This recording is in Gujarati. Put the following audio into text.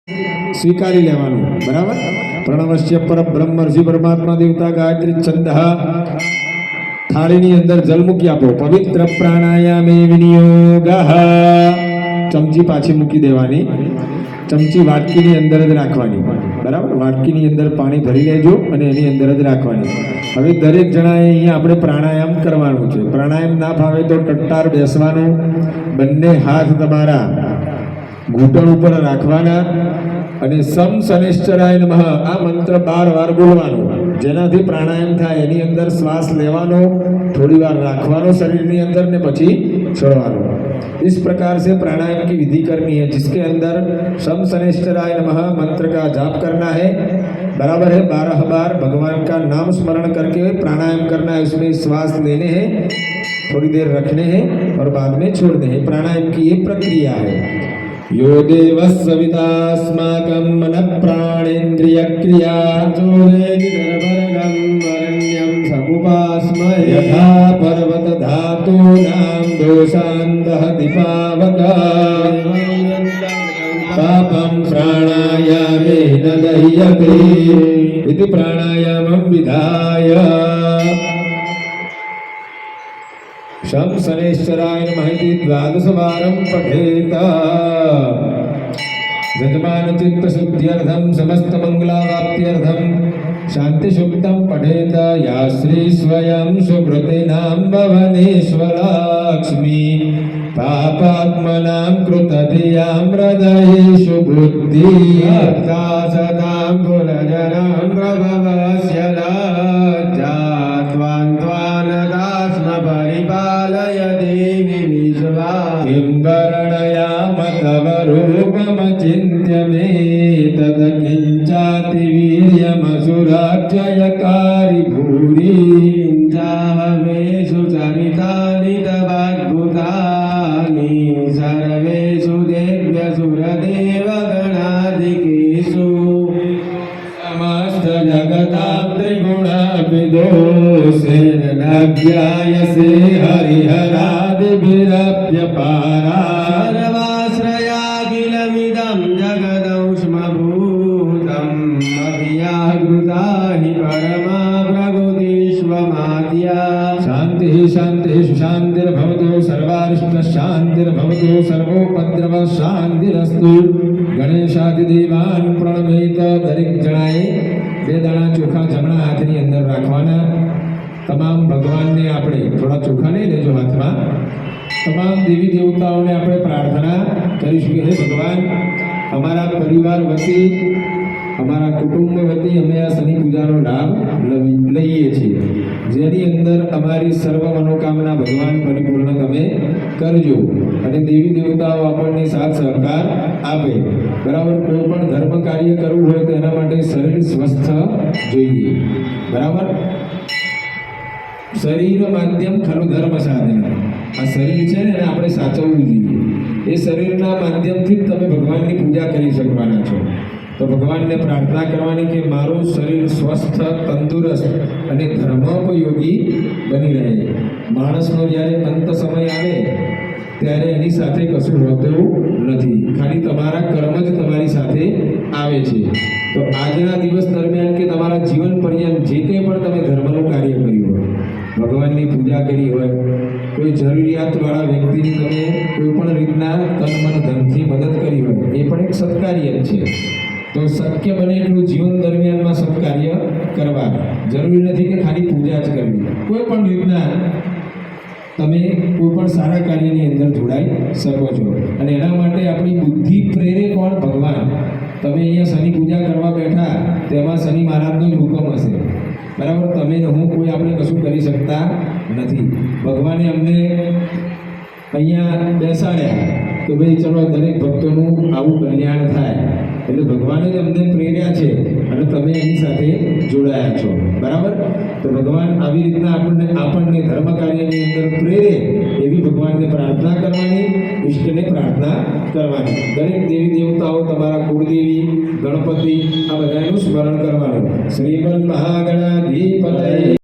સ્વીકારી લેવાનું, બરાબર. પ્રણવસ્ય પરબ્રહ્મ ઋષિ પરમાત્મા દેવતા ગાયત્રી છંદ. થાળીની અંદર જલ મૂકી આપો. પવિત્ર પ્રાણાયામે વિનિયોગ. ચમચી પાછી મૂકી દેવાની. ચમચી વાટકીની અંદર જ રાખવાની, બરાબર. વાટકીની અંદર પાણી ભરી લેજો અને એની અંદર જ રાખવાની. હવે દરેક જણાએ અહીંયા આપણે પ્રાણાયામ કરવાનું છે. પ્રાણાયામ ના ફાવે તો ટટ્ટાર બેસવાનું. બંને હાથ તમારા ઘૂંટણ ઉપર રાખવાના અને સમ શનૈશ્ચરાય નમઃ આ મંત્ર 12 વાર બોલવાનો. જેનાથી પ્રાણાયામ થાય એની અંદર શ્વાસ લેવાનો, થોડી વાર રાખવાનો शरीर अंदर ने પછી छोड़वानो। इस प्रकार से प्राणायाम की विधि करनी है, जिसके अंदर शम शनैश्चराय नमः मंत्र का जाप करना है, बराबर है। 12 बार भगवान का नाम स्मरण करके प्राणायाम करना है। उसमें श्वास लेने हैं, थोड़ी देर रखने हैं और बाद में छोड़ने हैं। प्राणायाम की ये प्रक्रिया है। यो देवः सवितास्माकं मनः प्राणेन्द्रिय क्रिया समुपास्महे यथा पर्वत धातूनां दोषान्तः दीपावका पापं प्राणायामेन दह्यते इति प्राणायामं विधाय शं शनैश्चराय नमः इति 12 वारं पठेत। यजमान चित्तशुद्ध्यर्थं समस्तमङ्गलावाप्त्यर्थं शान्तिसूक्तं पठेत। या श्री स्वयं सुकृतिनां भवनेश्वराक्ष्मी पापात्मनां कृतधियां हृदयेषु बुद्धिः सदां गुणजनां प्रभवस्य लाज्जात्वान्त्वानदास्म परिपालय देवी विश्वा किं वर्णयाम तव रूपमचिन्त्य मे तद किञ्चाति वीर्यमसुराक्षयकारि भूरि जाहवेषु चरितानि तवाद्भुतानि सर्वेषु देव्यसुरदेवगणादिकेषु समस्तजगतां त्रिगुणाभिदोषेण न ज्ञायसे हरिहरादिभिरप्यपारा सर्वाश्रयाखिलमिदं जगदौष्मभूतम् अव्याहृता हि परमा प्रकृतिष्वमाद्या शान्तिः शान्तिः शान्तिर्भवतु सर्वारिष्टशान्तिर्भवतु सर्वोपद्रवशान्तिरस्तु। गणेशादिदेवान् प्रणमेत। दरेक जणाए 2 दाણા ચોખા જમણા હાથની અંદર રાખવાના। તમામ ભગવાનને આપણે થોડા ચોખા લઈ લેજો હાથમાં। તમામ દેવી દેવતાઓને આપણે પ્રાર્થના કરીશું કે હે ભગવાન, અમારા પરિવાર વતી, અમારા કુટુંબ વતી અમે આ શનિ પૂજાનો લાભ લઈએ છીએ, જેની અંદર અમારી સર્વ મનોકામના ભગવાન પરિપૂર્ણ તમે કરજો અને દેવી દેવતાઓ આપણને સાથ સહકાર આપે, બરાબર। કોઈ પણ ધર્મ કાર્ય કરવું હોય તો એના માટે શરીર સ્વસ્થ જોઈએ, બરાબર। શરીર માધ્યમ ખરું ધર્મ સાધન। આ શરીર છે ને એને આપણે સાચવવું જોઈએ। એ શરીરના માધ્યમથી જ તમે ભગવાનની પૂજા કરી શકવાના છો। તો ભગવાનને પ્રાર્થના કરવાની કે મારું શરીર સ્વસ્થ, તંદુરસ્ત અને ધર્મોપયોગી બની રહે। માણસનો જ્યારે અંત સમય આવે ત્યારે એની સાથે કશું હોતું નથી, ખાલી તમારા કર્મ જ તમારી સાથે આવે છે। તો આજના દિવસ દરમિયાન કે તમારા જીવન પર્યંત જે કંઈ પણ તમે ધર્મનું કાર્ય કર્યું હોય, ભગવાનની પૂજા કરી હોય, કોઈ જરૂરિયાતવાળા વ્યક્તિની તમે કોઈ પણ રીતના તન મન ધનથી મદદ કરી હોય, એ પણ એક સત્કાર્ય જ છે। તો શક્ય બને એટલું જીવન દરમિયાનમાં સત્કાર્ય કરવા। જરૂરી નથી કે ખાલી પૂજા જ કરવી, કોઈ પણ રીતના તમે કોઈ પણ સારા કાર્યની અંદર જોડાઈ શકો છો। અને એના માટે આપણી બુદ્ધિ પ્રેરે કોણ? ભગવાન। તમે અહીંયા શનિ પૂજા કરવા બેઠા તેમાં શનિ મહારાજનો જ હુકમ હશે, બરાબર। તમે ને હું કોઈ આપણે કશું કરી શકતા નથી। ભગવાને અમને અહીંયા બેસાડ્યા તો ભાઈ ચલો દરેક ભક્તોનું આવું કલ્યાણ થાય, એટલે ભગવાને જ અમને પ્રેર્યા છે અને તમે એની સાથે જોડાયા છો, બરાબર। તો ભગવાન આવી રીતના આપણને ધર્મ કાર્યની અંદર પ્રેરે એવી ભગવાનને પ્રાર્થના કરવાની, ઈષ્ટને પ્રાર્થના કરવાની। દરેક દેવી દેવતાઓ, તમારા કુળદેવી, ગણપતિ, આ બધાનું સ્મરણ કરવાનું। શ્રીમન મહાગણાધિપતયે